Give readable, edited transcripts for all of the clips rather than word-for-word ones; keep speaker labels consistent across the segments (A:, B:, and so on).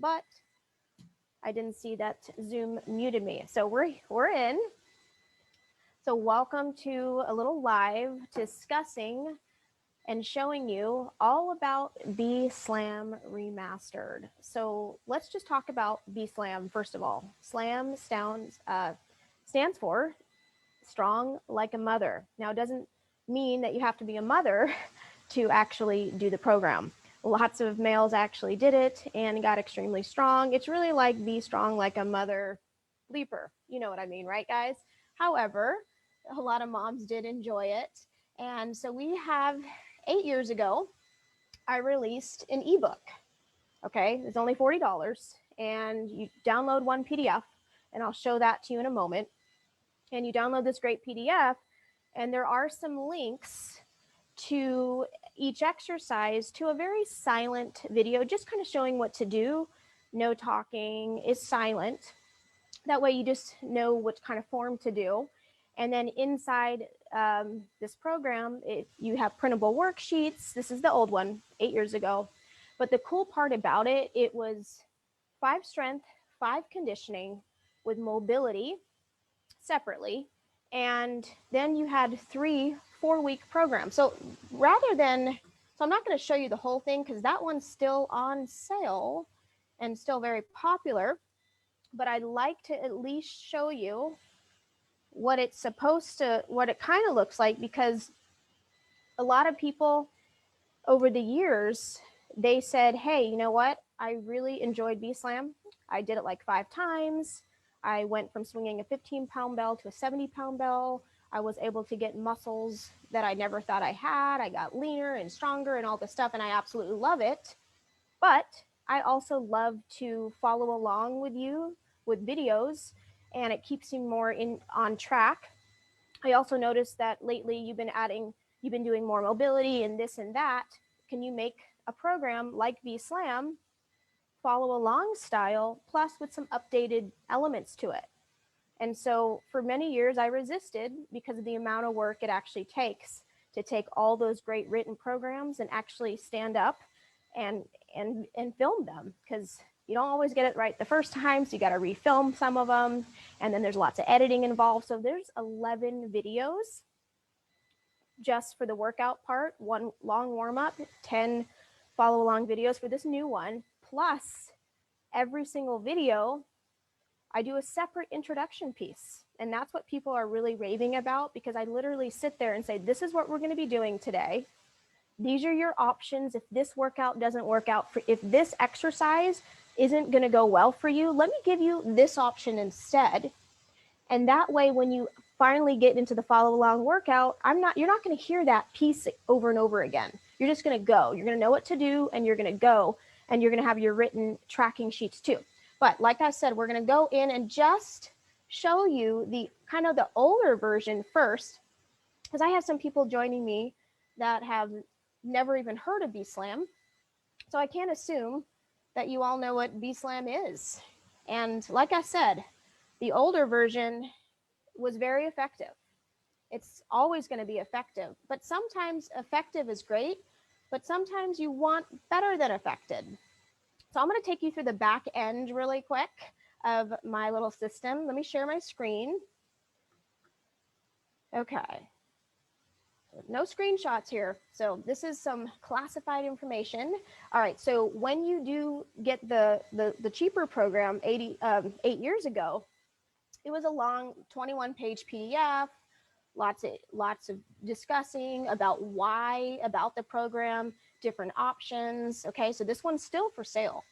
A: but I didn't see that Zoom muted me. So we're in. So welcome to a little live discussing and showing you all about Be SLAM Remastered. So let's just talk about Be SLAM first of all. SLAM stands for Strong Like a Mother. Now, it doesn't mean that you have to be a mother to actually do the program. Lots of males actually did it and got extremely strong. It's really like Be Strong Like a Mother leaper. You know what I mean, right, guys? However, a lot of moms did enjoy it. And so we have 8 years ago, I released an ebook. Okay, it's only $40 and you download one PDF, and I'll show that to you in a moment. And you download this great PDF, and there are some links to each exercise to a very silent video, just kind of showing what to do. No talking, is silent. That way you just know what kind of form to do. And then inside this program, you have printable worksheets. This is the old one, 8 years ago. But the cool part about it, it was 5 strength, 5 conditioning with mobility separately. And then you had 3 4-week programs. So rather than, so I'm not going to show you the whole thing because that one's still on sale and still very popular. But I'd like to at least show you what it's supposed to, what it kind of looks like, because a lot of people over the years, they said, hey, you know what? I really enjoyed Be SLAM. I did it like 5 times. I went from swinging a 15-pound bell to a 70-pound bell. I was able to get muscles that I never thought I had. I got leaner and stronger and all this stuff, and I absolutely love it. But I also love to follow along with you with videos, and it keeps you more on track. I also noticed that lately you've been doing more mobility and this and that. Can you make a program like Be SLAM follow along style, plus with some updated elements to it? And so for many years I resisted because of the amount of work it actually takes to take all those great written programs and actually stand up and film them, because you don't always get it right the first time, so you got to refilm some of them, and then there's lots of editing involved. So there's 11 videos just for the workout part, 1 long warm-up, 10 follow along videos for this new one, plus every single video I do a separate introduction piece. And that's what people are really raving about, because I literally sit there and say, this is what we're going to be doing today. These are your options. If this workout doesn't work out, if this exercise isn't going to go well for you, let me give you this option instead. And that way, when you finally get into the follow along workout, you're not going to hear that piece over and over again. You're just going to go. You're going to know what to do, and you're going to go, and you're going to have your written tracking sheets too. But like I said, we're going to go in and just show you the kind of the older version first, because I have some people joining me that have never even heard of Be SLAM. So I can't assume that you all know what Be SLAM is. And like I said, the older version was very effective. It's always going to be effective, but sometimes effective is great, but sometimes you want better than effective. So I'm going to take you through the back end really quick of my little system. Let me share my screen. Okay. No screenshots here. So this is some classified information. All right. So when you do get the cheaper program 8 years ago, it was a long 21-page PDF, lots of discussing about why about the program, different options. Okay. So this one's still for sale.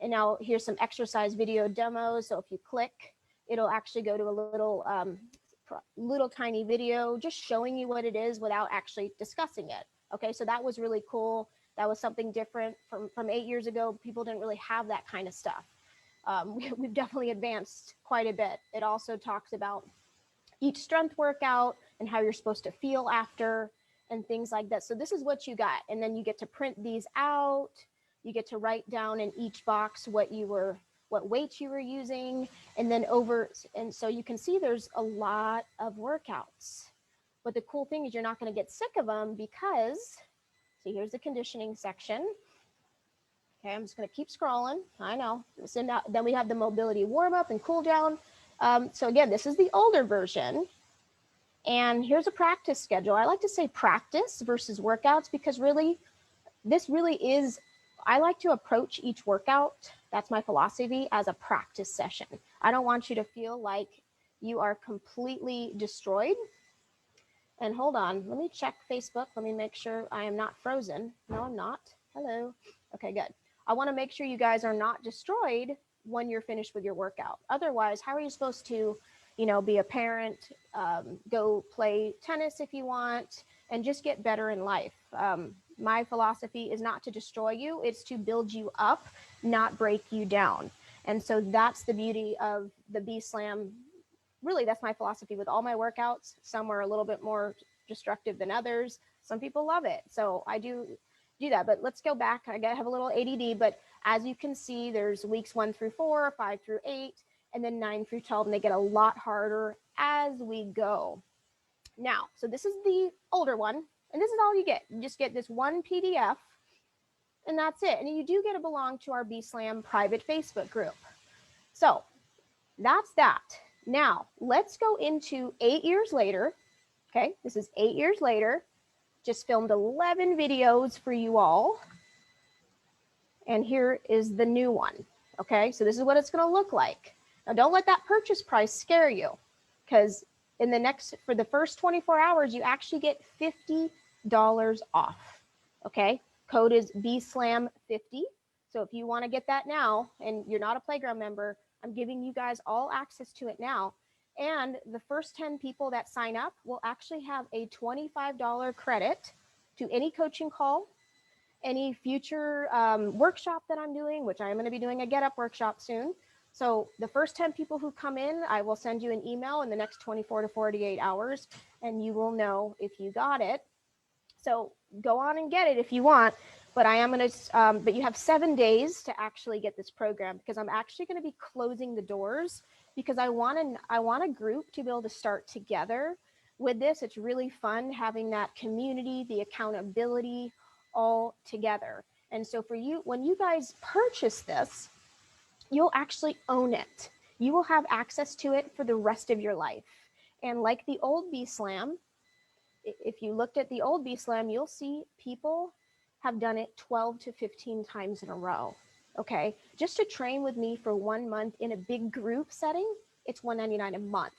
A: And now here's some exercise video demos. So if you click, it'll actually go to a little tiny video just showing you what it is without actually discussing it. Okay, so that was really cool. That was something different from 8 years ago. People didn't really have that kind of stuff. We've definitely advanced quite a bit. It also talks about each strength workout and how you're supposed to feel after and things like that. So this is what you got. And then you get to print these out. You get to write down in each box what weights you were using, and so you can see there's a lot of workouts. But the cool thing is you're not going to get sick of them, because, see, here's the conditioning section. Okay, I'm just going to keep scrolling. I know. So now, then we have the mobility warm up and cool down. So again, this is the older version. And here's a practice schedule. I like to say practice versus workouts because really, this really is, I like to approach each workout, that's my philosophy, as a practice session. I don't want you to feel like you are completely destroyed. And hold on, let me check Facebook. Let me make sure I am not frozen. No, I'm not. Hello. Okay, good. I want to make sure you guys are not destroyed when you're finished with your workout. Otherwise, how are you supposed to, be a parent, go play tennis if you want, and just get better in life? My philosophy is not to destroy you, it's to build you up, not break you down. And so that's the beauty of the Be Slam. Really, that's my philosophy with all my workouts. Some are a little bit more destructive than others. Some people love it. So I do that. But let's go back. I have a little ADD, but as you can see, there's weeks 1 through 4, 5 through 8, and then 9 through 12, and they get a lot harder as we go. Now, so this is the older one, and this is all you get. You just get this one PDF, and that's it. And you do get to belong to our Be Slam private Facebook group. So that's that. Now, let's go into 8 years later. Okay, this is 8 years later. Just filmed 11 videos for you all. And here is the new one. Okay, so this is what it's going to look like. Now, don't let that purchase price scare you, because for the first 24 hours, you actually get $50 off. Okay, code is BSLAM50. So if you want to get that now and you're not a Playground member, I'm giving you guys all access to it now. And the first 10 people that sign up will actually have a $25 credit to any coaching call, any future workshop that I'm doing, which I'm going to be doing a Get Up workshop soon. So the first 10 people who come in, I will send you an email in the next 24 to 48 hours, and you will know if you got it. So go on and get it if you want. But I am going to, but you have 7 days to actually get this program, because I'm actually going to be closing the doors, because I want a group to be able to start together with this. It's really fun having that community, the accountability all together. And so for you, when you guys purchase this, you'll actually own it. You will have access to it for the rest of your life. And like the old Be Slam, if you looked at the old Be Slam, you'll see people have done it 12 to 15 times in a row. Okay, just to train with me for 1 month in a big group setting, it's $199 a month.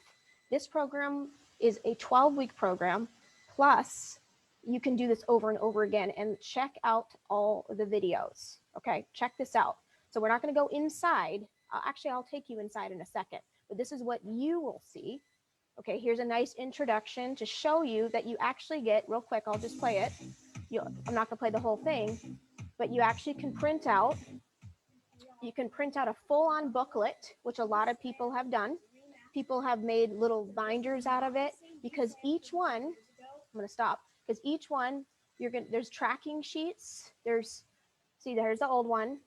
A: This program is a 12-week program, plus you can do this over and over again. And check out all the videos. Okay, check this out. So we're not going to go inside. Actually, I'll take you inside in a second, but this is what you will see. Okay, here's a nice introduction to show you that you actually get, real quick, I'll just play it. I'm not going to play the whole thing, but you actually can print out. You can print out a full-on booklet, which a lot of people have done. People have made little binders out of it, because each one, I'm going to stop, because each one, there's tracking sheets. There's the old one.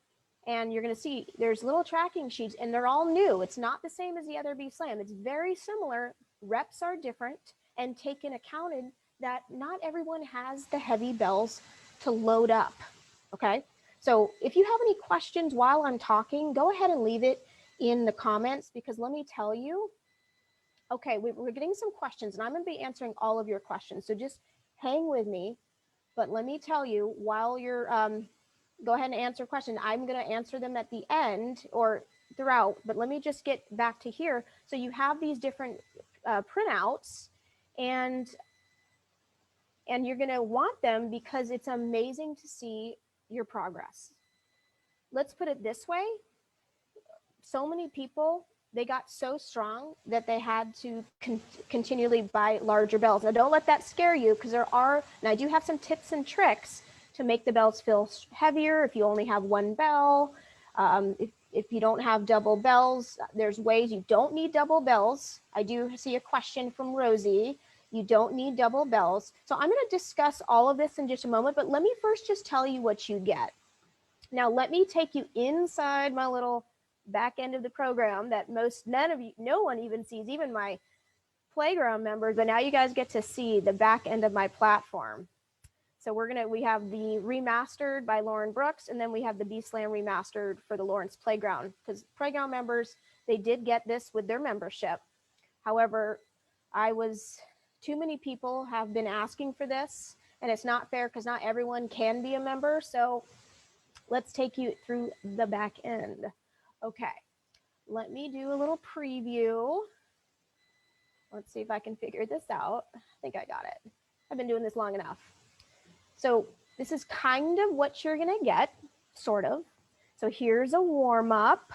A: And you're going to see there's little tracking sheets, and they're all new. It's not the same as the other Be Slam. It's very similar. Reps are different, and take in accounted that not everyone has the heavy bells to load up. Okay. So if you have any questions while I'm talking, go ahead and leave it in the comments, because let me tell you, okay, we're getting some questions, and I'm going to be answering all of your questions. So just hang with me. But let me tell you, while you're, go ahead and answer questions. I'm going to answer them at the end or throughout, but let me just get back to here. So you have these different printouts, and you're going to want them because it's amazing to see your progress. Let's put it this way. So many people, they got so strong that they had to continually buy larger bells. Now, don't let that scare you, because and I do have some tips and tricks to make the bells feel heavier if you only have one bell. If you don't have double bells, there's ways. You don't need double bells. I do see a question from Rosie. You don't need double bells. So I'm going to discuss all of this in just a moment, but let me first just tell you what you get. Now, let me take you inside my little back end of the program that no one even sees, even my Playground members, but now you guys get to see the back end of my platform. So we have the Remastered by Lauren Brooks, and then we have the Be Slam Remastered for the Lawrence Playground, because Playground members, they did get this with their membership. However, too many people have been asking for this, and it's not fair because not everyone can be a member. So let's take you through the back end. Okay, let me do a little preview. Let's see if I can figure this out. I think I got it. I've been doing this long enough. So this is kind of what you're gonna get, sort of. So here's a warm up.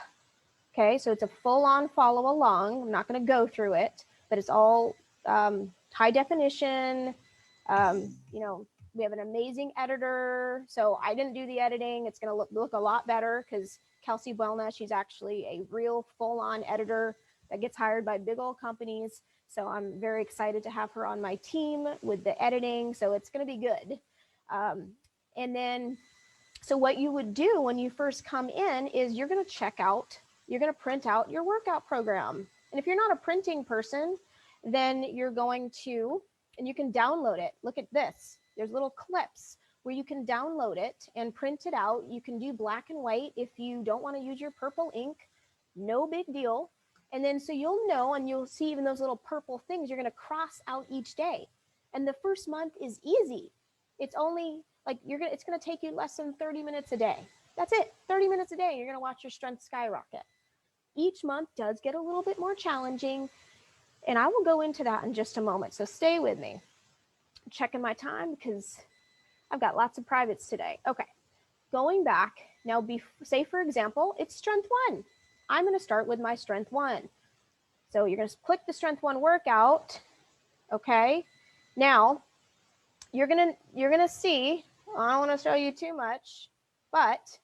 A: Okay, so it's a full-on follow along. I'm not gonna go through it, but it's all high definition. You know, we have an amazing editor. So I didn't do the editing. It's gonna look a lot better because Kelsey Buelna, she's actually a real full-on editor that gets hired by big old companies. So I'm very excited to have her on my team with the editing. So it's gonna be good. And then, so what you would do when you first come in is you're gonna you're gonna print out your workout program. And if you're not a printing person, then you're going to, and you can download it. Look at this. There's little clips where you can download it and print it out. You can do black and white if you don't want to use your purple ink, no big deal. And then so you'll know, and you'll see even those little purple things, you're gonna cross out each day. And the first month is easy. It's only like it's gonna take you less than 30 minutes a day. That's it, 30 minutes a day, you're gonna watch your strength skyrocket. Each month does get a little bit more challenging, and I will go into that in just a moment, so stay with me. I'm checking my time because I've got lots of privates today. Okay, going back, now say for example, it's strength 1. I'm gonna start with my strength 1. So you're gonna click the strength 1 workout, okay? Now, you're gonna see, I don't wanna show you too much, but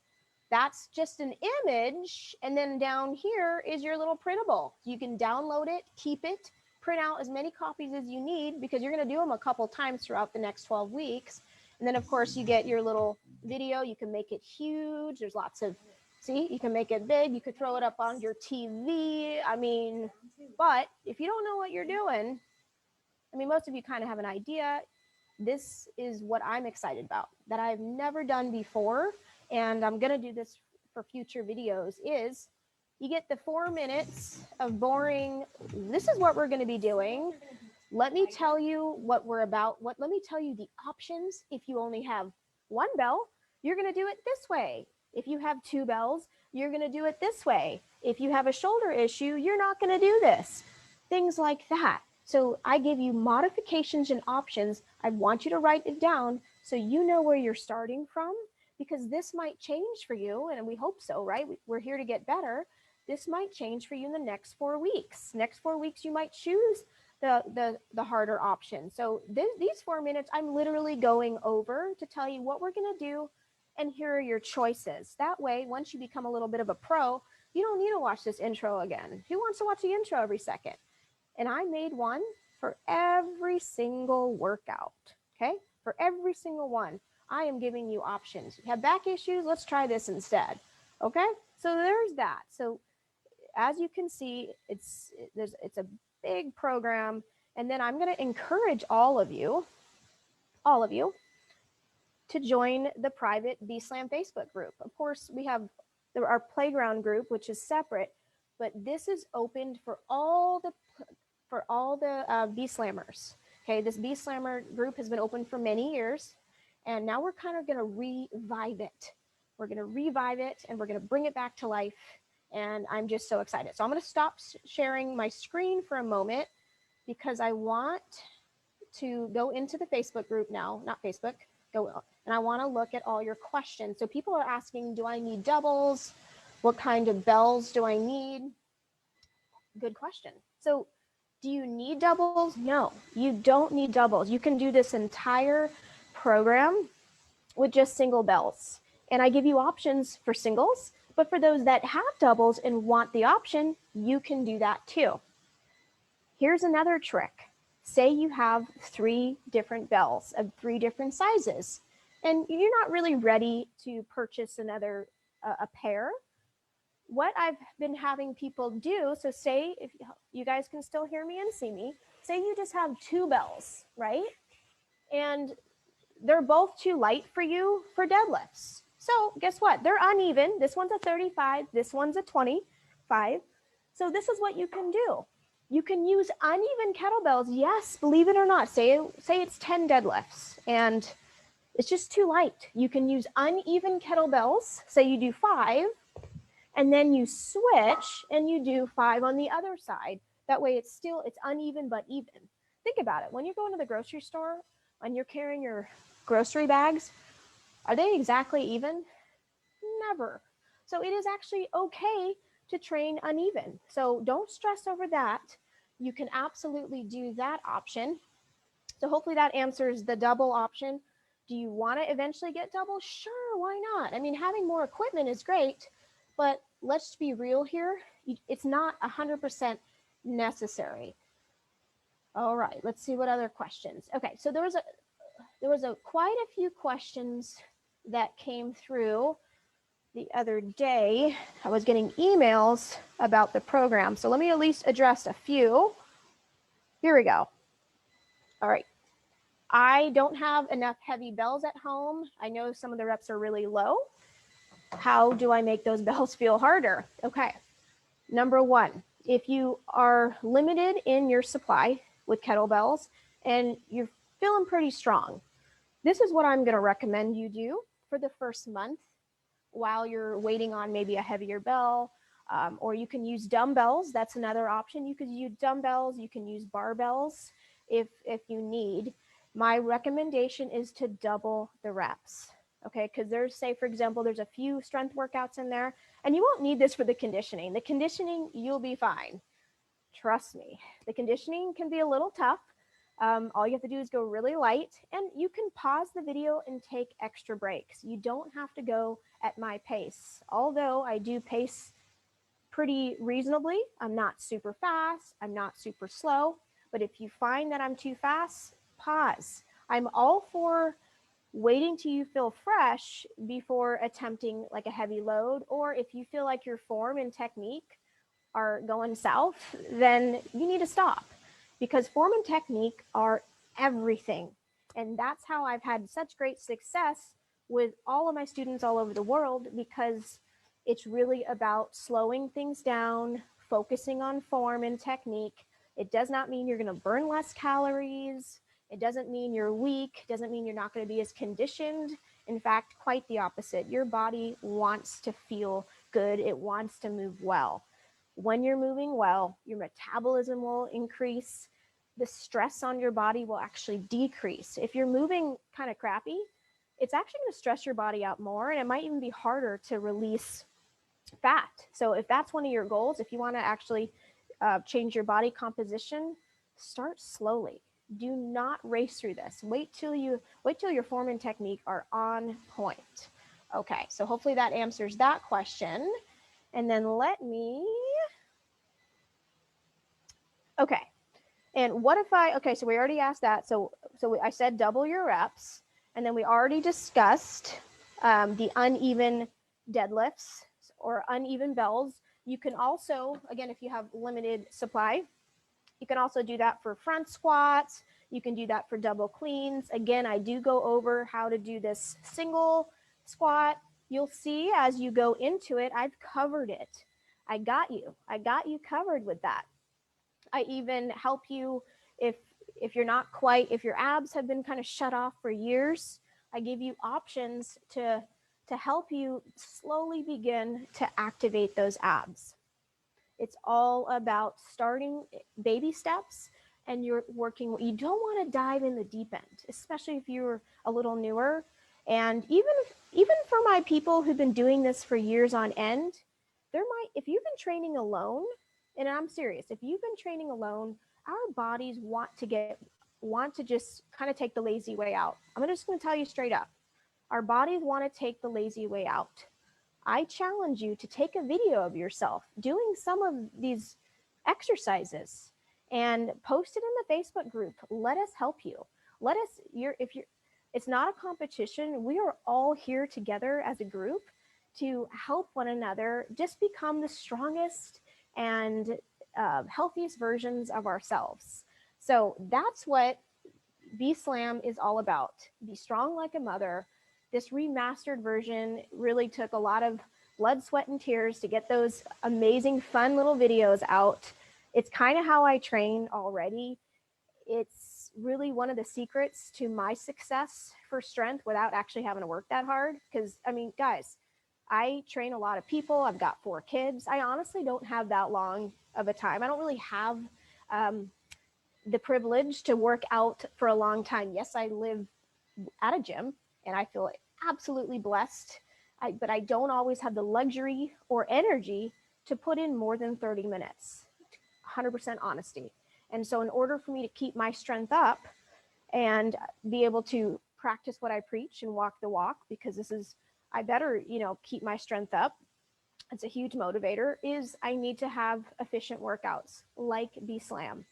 A: that's just an image, and then down here is your little printable. You can download it, keep it, print out as many copies as you need, because you're gonna do them a couple times throughout the next 12 weeks. And then of course you get your little video, you can make it huge, there's lots of, see, you can make it big, you could throw it up on your TV, I mean, but if you don't know what you're doing, I mean, most of you kind of have an idea. This is what I'm excited about, that I've never done before, and I'm gonna do this for future videos, is you get the 4 minutes of boring, this is what we're gonna be doing. Let me tell you what we're about. Let me tell you the options. If you only have 1 bell, you're gonna do it this way. If you have 2 bells, you're gonna do it this way. If you have a shoulder issue, you're not gonna do this. Things like that. So I give you modifications and options. I want you to write it down so you know where you're starting from, because this might change for you, and we hope so, right? We're here to get better. This might change for you in the next 4 weeks. Next 4 weeks, you might choose the harder option. So these 4 minutes, I'm literally going over to tell you what we're gonna do, and here are your choices. That way, once you become a little bit of a pro, you don't need to watch this intro again. Who wants to watch the intro every second? And I made one for every single workout, okay? For every single one, I am giving you options. You have back issues, let's try this instead, okay? So there's that. So as you can see, it's a big program, and then I'm gonna encourage all of you to join the private Be Slam Facebook group. Of course, we have our playground group, which is separate, but this is opened for all the Be Slammers. Okay, this Be Slammer group has been open for many years, and now we're kind of gonna revive it. We're gonna revive it, and we're gonna bring it back to life, and I'm just so excited. So I'm gonna stop sharing my screen for a moment, because I want to go into the Facebook group now, not Facebook, and I wanna look at all your questions. So people are asking, do I need doubles? What kind of bells do I need? Good question. So do you need doubles? No, you don't need doubles. You can do this entire program with just single bells. And I give you options for singles, but for those that have doubles and want the option, you can do that too. Here's another trick. Say you have 3 different bells of 3 different sizes, and you're not really ready to purchase another a pair. What I've been having people do, so say if you guys can still hear me and see me, say you just have 2 bells, right? And they're both too light for you for deadlifts. So guess what? They're uneven. This one's a 35, this one's a 25. So this is what you can do. You can use uneven kettlebells. Yes, believe it or not, say it's 10 deadlifts and it's just too light. You can use uneven kettlebells. Say you do 5 and then you switch and you do 5 on the other side. That way it's uneven but even. Think about it. When you're going to the grocery store and you're carrying your grocery bags, are they exactly even? Never. So it is actually okay to train uneven. So don't stress over that. You can absolutely do that option. So hopefully that answers the double option. Do you want to eventually get double? Sure, why not? I mean, having more equipment is great, but let's be real here. It's not 100% necessary. All right, let's see what other questions. Okay, so there was quite a few questions that came through the other day. I was getting emails about the program. So let me at least address a few. Here we go. All right. I don't have enough heavy bells at home. I know some of the reps are really low. How do I make those bells feel harder? Okay. Number one, if you are limited in your supply with kettlebells and you're feeling pretty strong, this is what I'm going to recommend you do for the first month while you're waiting on maybe a heavier bell, or you can use dumbbells. That's another option. You could use dumbbells. You can use barbells if you need. My recommendation is to double the reps. Okay, because there's, say, for example, there's a few strength workouts in there, and you won't need this for the conditioning. The conditioning, you'll be fine. Trust me. The conditioning can be a little tough. All you have to do is go really light, and you can pause the video and take extra breaks. You don't have to go at my pace. Although I do pace pretty reasonably, I'm not super fast, I'm not super slow, but if you find that I'm too fast, pause. I'm all for waiting till you feel fresh before attempting like a heavy load, or if you feel like your form and technique are going south, then you need to stop, because form and technique are everything. And that's how I've had such great success with all of my students all over the world, because it's really about slowing things down, focusing on form and technique. It does not mean you're going to burn less calories. It doesn't mean you're weak. It doesn't mean you're not going to be as conditioned. In fact, quite the opposite. Your body wants to feel good. It wants to move well. When you're moving well, your metabolism will increase. The stress on your body will actually decrease. If you're moving kind of crappy, it's actually going to stress your body out more, and it might even be harder to release fat. So if that's one of your goals, if you want to actually change your body composition, start slowly. Do not race through this. Wait till your form and technique are on point. Okay, so hopefully that answers that question. And then okay. And what if okay, so we already asked that. So I said double your reps, and then we already discussed the uneven deadlifts or uneven bells. You can also, again, if you have limited supply, you can also do that for front squats. You can do that for double cleans. Again, I do go over how to do this single squat. You'll see as you go into it, I've covered it. I got you covered with that. I even help you if you're not quite, if your abs have been kind of shut off for years, I give you options to help you slowly begin to activate those abs. It's all about starting baby steps, and you're working. You don't want to dive in the deep end, especially if you're a little newer. And even for my people who've been doing this for years on end, if you've been training alone, and I'm serious, if you've been training alone, our bodies want to just kind of take the lazy way out. I'm just going to tell you straight up. Our bodies want to take the lazy way out. I challenge you to take a video of yourself doing some of these exercises and post it in the Facebook group. Let us help you. It's not a competition. We are all here together as a group to help one another just become the strongest and healthiest versions of ourselves. So that's what Be Slam is all about. Be strong like a mother. This remastered version really took a lot of blood, sweat, and tears to get those amazing, fun little videos out. It's kind of how I train already. It's really one of the secrets to my success for strength without actually having to work that hard. Because, I mean, guys, I train a lot of people. I've got 4 kids. I honestly don't have that long of a time. I don't really have the privilege to work out for a long time. Yes, I live at a gym and I feel absolutely blessed, but I don't always have the luxury or energy to put in more than 30 minutes, 100% honesty. And so in order for me to keep my strength up and be able to practice what I preach and walk the walk, because this is, I better, keep my strength up. It's a huge motivator, is I need to have efficient workouts like Be Slam.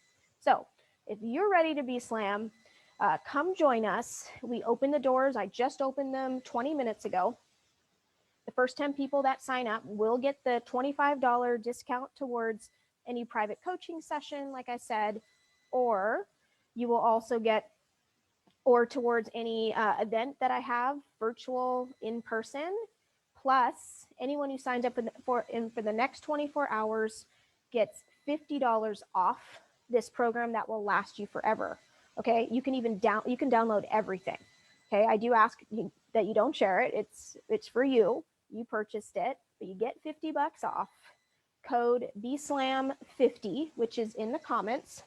A: So if you're ready to Be Slam, come join us. We open the doors. I just opened them 20 minutes ago. The first 10 people that sign up will get the $25 discount towards any private coaching session, like I said, or you will also get, or towards any event that I have, virtual, in person. Plus, anyone who signs up for the next 24 hours gets $50 off this program that will last you forever. Okay, you can even download everything. Okay, I do ask that you don't share it. It's for you. You purchased it, but you get $50 off. Code BSLAM50, which is in the comments.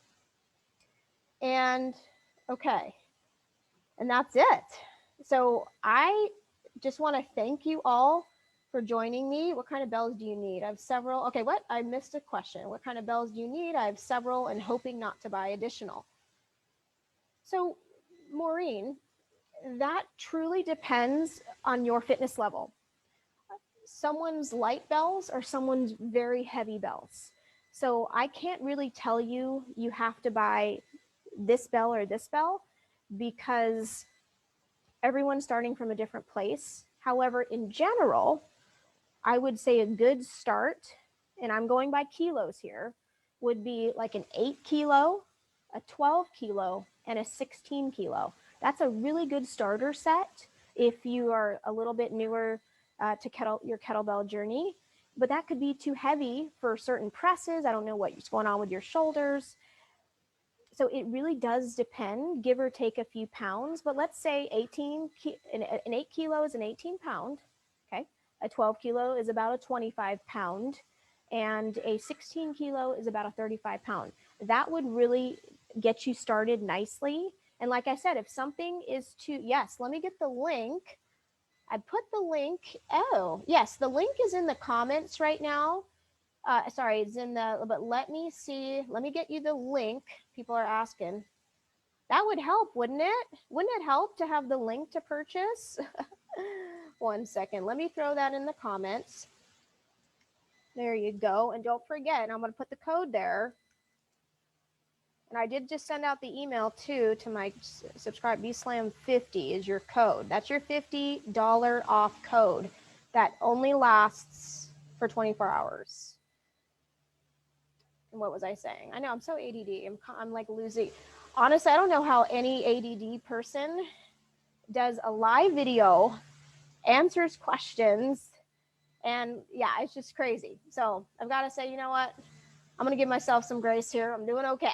A: And okay, and that's it. So I just want to thank you all for joining me. What kind of bells do you need? I have several. Okay, what? I missed a question. What kind of bells do you need? I have several and hoping not to buy additional. So, Maureen, that truly depends on your fitness level. Someone's light bells or someone's very heavy bells. So I can't really tell you have to buy this bell or this bell, because everyone's starting from a different place. However, in general, I would say a good start, and I'm going by kilos here, would be like an 8 kilo, a 12 kilo, and a 16 kilo. That's a really good starter set if you are a little bit newer to your kettlebell journey. But that could be too heavy for certain presses. I don't know what's going on with your shoulders. So it really does depend, give or take a few pounds. But let's say an 8 kilo is an 18 pound. Okay. A 12 kilo is about a 25 pound. And a 16 kilo is about a 35 pound. That would really get you started nicely. And like I said, if something is too, yes, let me get the link. I put the link. Oh, yes, the link is in the comments right now. Sorry, it's in the, but let me see. Let me get you the link. People are asking. That would help, wouldn't it? Wouldn't it help to have the link to purchase? 1 second. Let me throw that in the comments. There you go. And don't forget, I'm going to put the code there. And I did just send out the email too to my subscribe. BSLAM50 is your code. That's your $50 off code that only lasts for 24 hours. And what was I saying? I know I'm so ADD. I'm like losing. Honestly, I don't know how any ADD person does a live video, answers questions, and yeah, it's just crazy. So I've got to say, you know what? I'm going to give myself some grace here. I'm doing okay.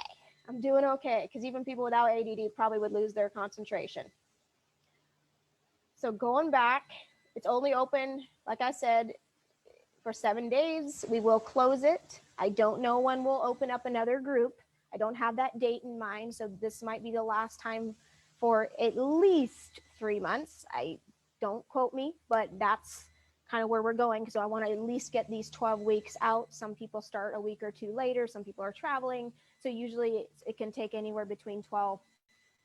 A: I'm doing okay, because even people without ADD probably would lose their concentration. So going back, it's only open, like I said, for 7 days. We will close it. I don't know when we'll open up another group. I don't have that date in mind, so this might be the last time for at least 3 months. Don't quote me, but that's kind of where we're going. So I want to at least get these 12 weeks out. Some people start a week or two later. Some people are traveling. So usually it can take anywhere between 12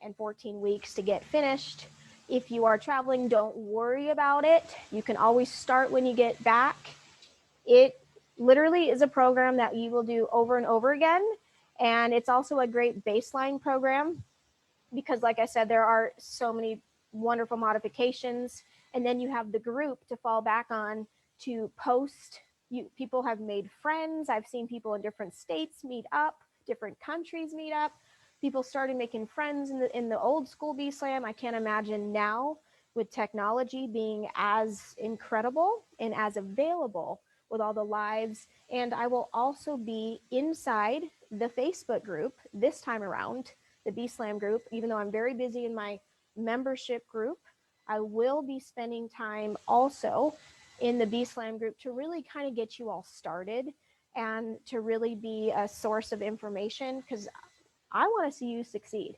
A: and 14 weeks to get finished. If you are traveling, don't worry about it. You can always start when you get back. It literally is a program that you will do over and over again. And it's also a great baseline program because, like I said, there are so many wonderful modifications. And then you have the group to fall back on to post. People have made friends. I've seen people in different states meet up, different countries meet up. People started making friends in the old school B Slam. I can't imagine now with technology being as incredible and as available with all the lives. And I will also be inside the Facebook group this time around, the B Slam group, even though I'm very busy in my membership group. I will be spending time also in the B Slam group to really kind of get you all started and to really be a source of information, because I want to see you succeed.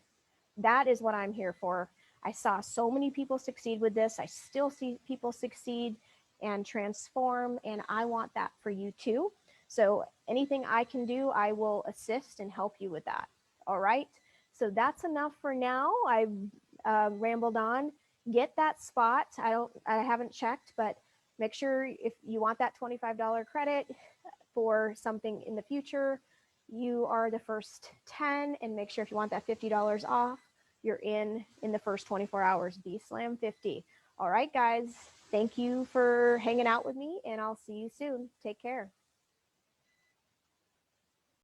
A: That is what I'm here for. I saw so many people succeed with this. I still see people succeed and transform, and I want that for you too. So anything I can do, I will assist and help you with that. All right. So that's enough for now. I've rambled on. Get that spot. I haven't checked, but make sure if you want that $25 credit for something in the future, you are the first 10, and make sure if you want that $50 off, you're in the first 24 hours. B Slam 50. All right, guys. Thank you for hanging out with me, and I'll see you soon. Take care.